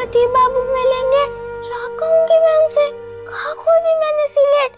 पति बाबू मिलेंगे, क्या कहूंगी मैं उनसे? कहाँ खो दी मैंने सिलेट?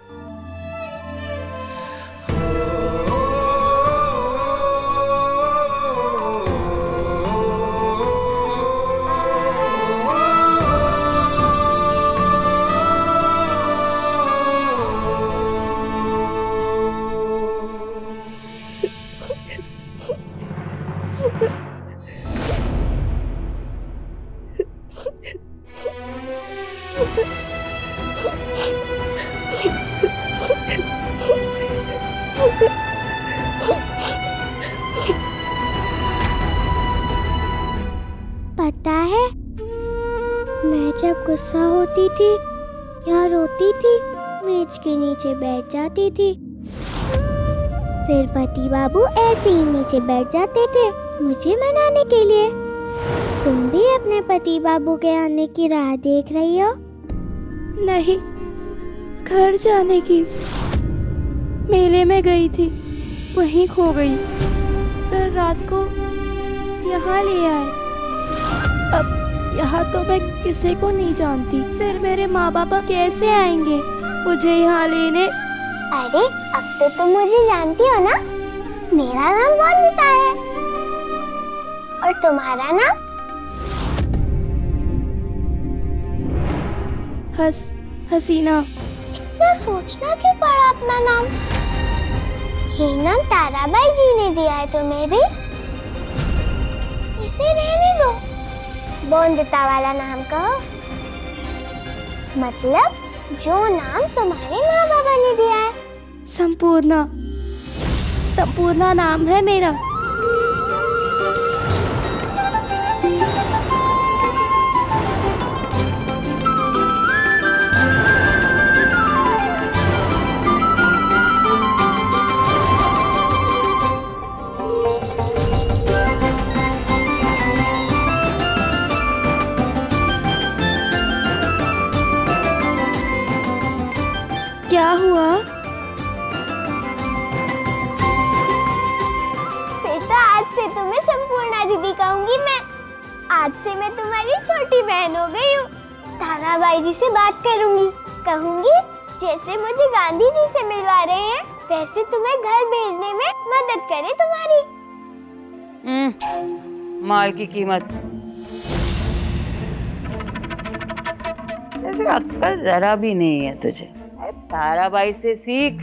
पता है, मैं जब गुस्सा होती थी या रोती थी, मेज के नीचे बैठ जाती थी। फिर पति बाबू ऐसे ही नीचे बैठ जाते थे मुझे मनाने के लिए। तुम भी अपने पति बाबू के आने की राह देख रही हो? नहीं, घर जाने की। मेले में गई थी, वहीं खो गई। फिर रात को यहाँ ले आए। अब यहाँ तो मैं किसी को नहीं जानती। फिर मेरे माँ बाप कैसे आएंगे मुझे यहाँ लेने? अरे अब तो तुम मुझे जानती हो ना, मेरा नाम वंदिता है। और तुम्हारा नाम? हसीना। इतना सोचना क्यों पड़ा अपना नाम? ये नाम ताराबाई जी ने दिया है तुम्हें भी। इसे रहने दो, वंदिता वाला नाम कहो। मतलब जो नाम तुम्हारे माँ बाबा ने दिया है। संपूर्णा। संपूर्णा नाम है मेरा। क्या हुआ? बेटा, आज से तुम्हें संपूर्णा दीदी कहूंगी मैं। आज से मैं तुम्हारी छोटी बहन हो गई हूँ। ताराबाई जी से बात करूंगी, कहूंगी जैसे मुझे गांधी जी से मिलवा रहे हैं, वैसे तुम्हें घर भेजने में मदद करे तुम्हारी। माल की कीमत। ऐसे अक्ल जरा भी नहीं है तुझे। ताराबाई से सीख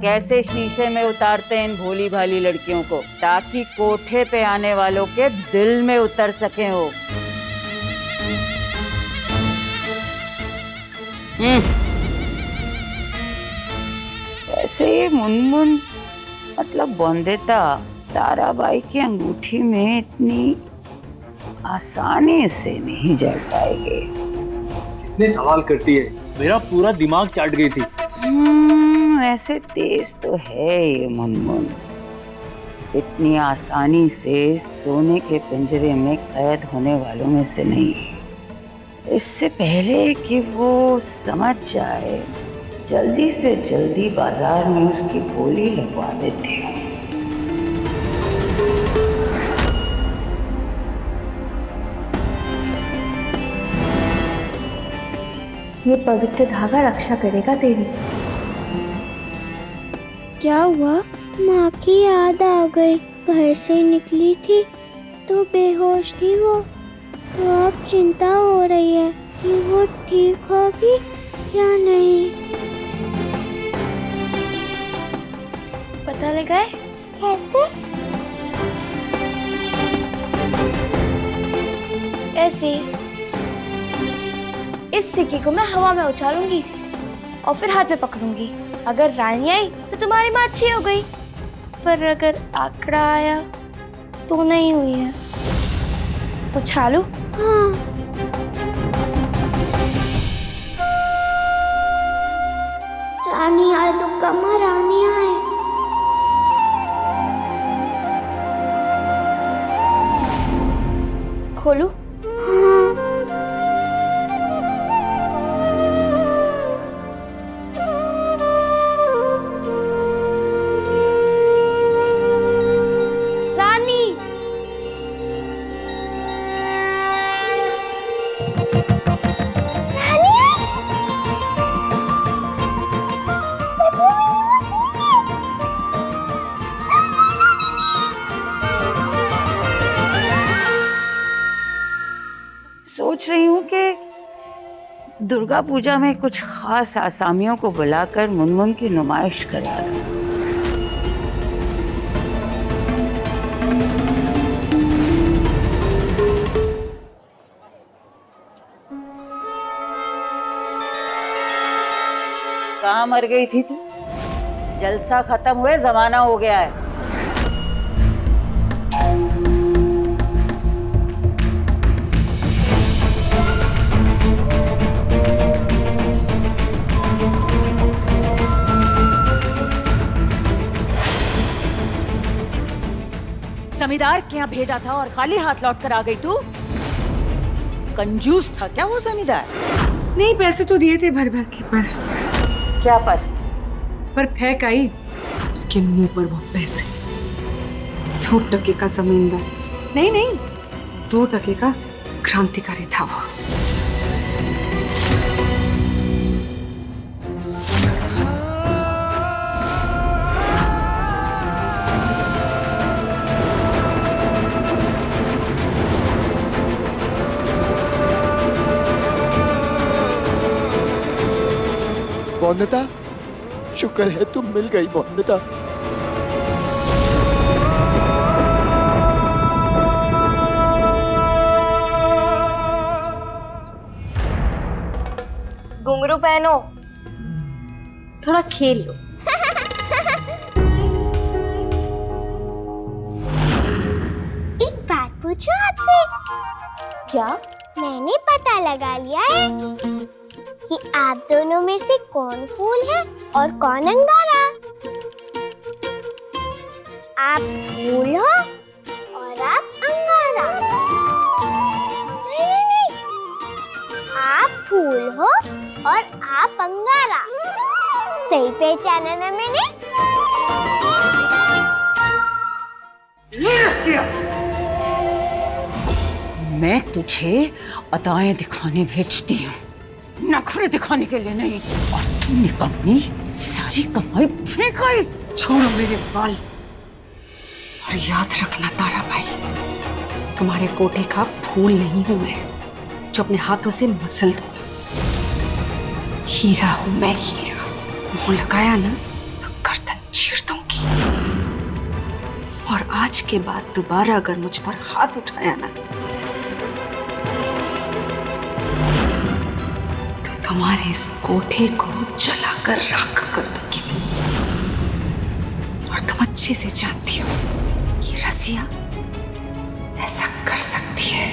कैसे शीशे में उतारते हैं इन भोली भाली लड़कियों को, ताकि कोठे पे आने वालों के दिल में उतर सके हो। ऐसे मुनमुन मतलब वंदिता ताराबाई की अंगूठी में इतनी आसानी से नहीं जड़ पाएगी। इतने सवाल करती है, मेरा पूरा दिमाग चाट गई थी। ऐसे तेज तो है ये मुनमुन, इतनी आसानी से सोने के पिंजरे में कैद होने वालों में से नहीं। इससे पहले कि वो समझ जाए, जल्दी से जल्दी बाजार में उसकी बोली लगवा देते हैं। ये पवित्र धागा रक्षा करेगा तेरी। क्या हुआ? माँ की याद आ गई। घर से निकली थी तो बेहोश थी वो, तो अब चिंता हो रही है कि वो ठीक होगी या नहीं। पता लगा है? कैसे? ऐसे इस सिक्के को मैं हवा में उछालूंगी और फिर हाथ में पकड़ूंगी। अगर रानी आई तो तुम्हारी माँ अच्छी हो गई, पर अगर आंकड़ा आया तो नहीं हुई है। उछालू? हाँ। रानी आए तो कमा रानी आए। खोलू? हाँ। रानी। दुर्गा पूजा में कुछ खास आसामियों को बुलाकर मुनमुन की नुमाइश करा दो। कहाँ मर गई थी तू? जलसा खत्म हुए जमाना हो गया है। जमींदार के यहाँ भेजा था और खाली हाथ लौट कर आ गई तू? कंजूस था क्या वो जमींदार? नहीं, पैसे तो दिए थे भर भर के, क्या पर फेंक आई उसके मुंह पर वो पैसे। 2 टके का जमींदार नहीं, 2 टके का क्रांतिकारी था वो। वंदना, शुक्र है तुम मिल गई वंदना। घुंघरू पहनो, थोड़ा खेल लो। एक बात पूछूं आपसे? क्या? मैंने पता लगा लिया है कि आप दोनों में से कौन फूल है और कौन अंगारा। आप फूल हो और आप अंगारा। नहीं, आप फूल हो और आप अंगारा। सही पहचाना ना मैंने? मैं तुझे अदाएं दिखाने भेजती हूँ, नखरे दिखाने के लिए नहीं। और तू निकम्मी सारी कमाई फेंक आई। छोड़ो मेरे बाल और याद रखना तारा भाई, तुम्हारे कोटे का फूल नहीं हूं मैं जो अपने हाथों से मसल दो। हीरा हूं मैं, हीरा। मुंह लगाया ना तो गर्दन चीर दूंगी। और आज के बाद दोबारा अगर मुझ पर हाथ उठाया ना तो तुम्हारे इस कोठे को जलाकर राख कर दूंगी। और तुम अच्छे से जानती हो कि रसिया ऐसा कर सकती है।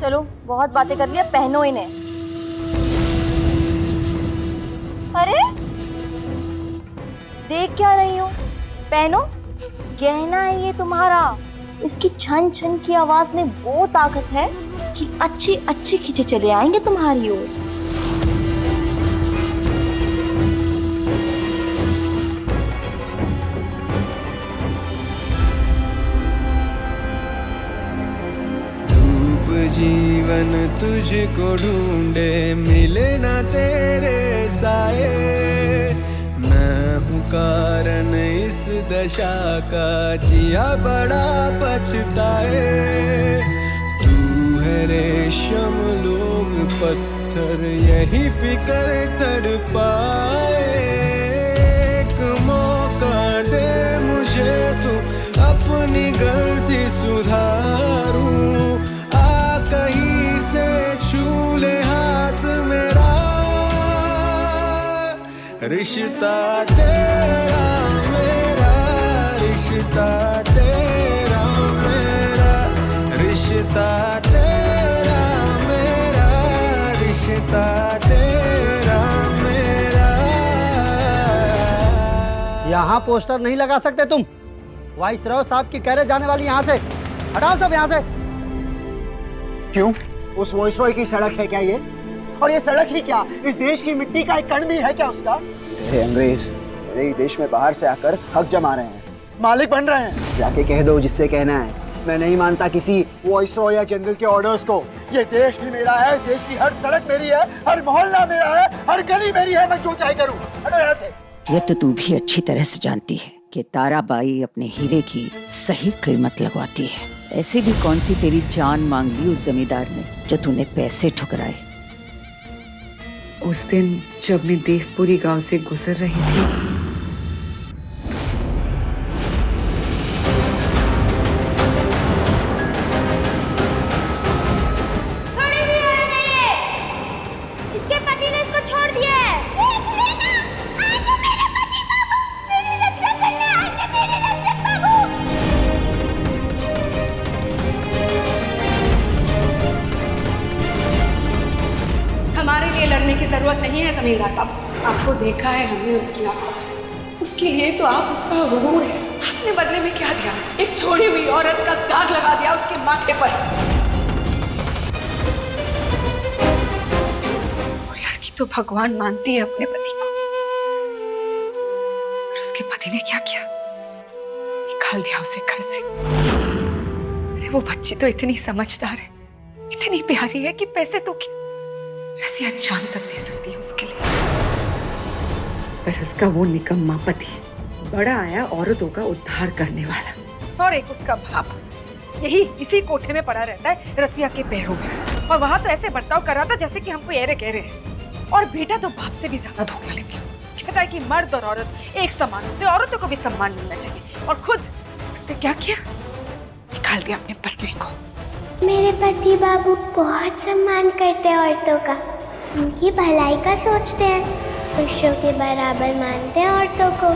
चलो बहुत बातें कर लिया, पहनो इन्हें। अरे देख क्या रही हो? पहनो, गहना है ये तुम्हारा। इसकी छन छन की आवाज में वो ताकत है कि अच्छे अच्छे खींचे चले आएंगे तुम्हारी ओर। जीवन तुझको ढूंढे, मिले ना तेरे साए। मैं हूँ कारण इस दशा का, जिया बड़ा पछताए। तू है रेशम, लोग पत्थर, यही फिकर तड़पाए। एक मौका दे मुझे तू, अपनी गलती सुधारूं। कहीं से छू ले हाथ मेरा, रिश्ता तेरा मेरा, रिश्ता तेरा मेरा, रिश्ता तेरा मेरा, रिश्ता तेरा मेरा। यहाँ पोस्टर नहीं लगा सकते तुम। वाइसरॉय साहब की कह रहे जाने वाली यहाँ से हटाओ सब यहाँ से। क्यों? उस वाइसरॉय की सड़क है क्या ये? और ये सड़क ही क्या, इस देश की मिट्टी का एक कण भी है क्या उसका? तेरे अंग्रेज मेरे ही देश में बाहर से आकर हक जमा रहे हैं, मालिक बन रहे हैं। जाके कह दो जिससे कहना है। मैं नहीं मानता किसी वाइसरॉय या जनरल के ऑर्डर्स को। ये देश भी मेरा है, देश की हर सड़क मेरी है, हर मोहल्ला मेरा है, हर गली मेरी है। मैं जो चाहे करूं। हटो यहाँ से। ये तो तू भी अच्छी तरह से जानती है कि ताराबाई अपने हीरे की सही कीमत लगवाती है। ऐसी भी कौन सी तेरी जान मांग ली उस जमींदार ने जो तूने पैसे ठुकराए। उस दिन जब मैं देवपुरी गांव से गुजर रही थी, थोड़ी भी औरत है ये। इसके पति ने इसको छोड़ दिया है। देख लेना, आज वो मेरे पति बाबू मेरी रक्षा करने आए थे, मेरे रक्षक बाबू। हमारे लिए लड़ने की जरूरत नहीं है जमींदार बाबू। आपको देखा है हमने उसकी आंखों। उसके लिए तो आप उसका गुरूर है। आपने बदले में क्या दिया? एक छोड़ी हुई औरत का दाग लगा दिया उसके माथे पर। और लड़की तो भगवान मानती है अपने पति को। और उसके पति ने क्या किया? निकाल दिया उसे घर से। अरे वो बच्ची तो इतनी समझदार है, इतनी प्यारी है कि पैसे तो क्या, रसिया जान तक दे सकती है उसके लिए। पर उसका वो निकम्मा पति बड़ा आया औरतों का उद्धार करने वाला, और एक उसका बाप यही इसी कोठे में पड़ा रहता है रसिया के पैरों में। और वहां तो ऐसे बर्ताव कर रहा था जैसे कि हमको एरे कह रहे हैं। और बेटा तो बाप से भी ज्यादा धोखा लेता है। कहता है कि मर्द और औरत एक समान होते, औरतों को भी सम्मान मिलना चाहिए। और खुद उसने क्या किया? निकाल दिया अपनी पत्नी को। मेरे पति बाबू बहुत सम्मान करते हैं औरतों का, उनकी भलाई का सोचते हैं, पुरुषों के बराबर मानते हैं औरतों को।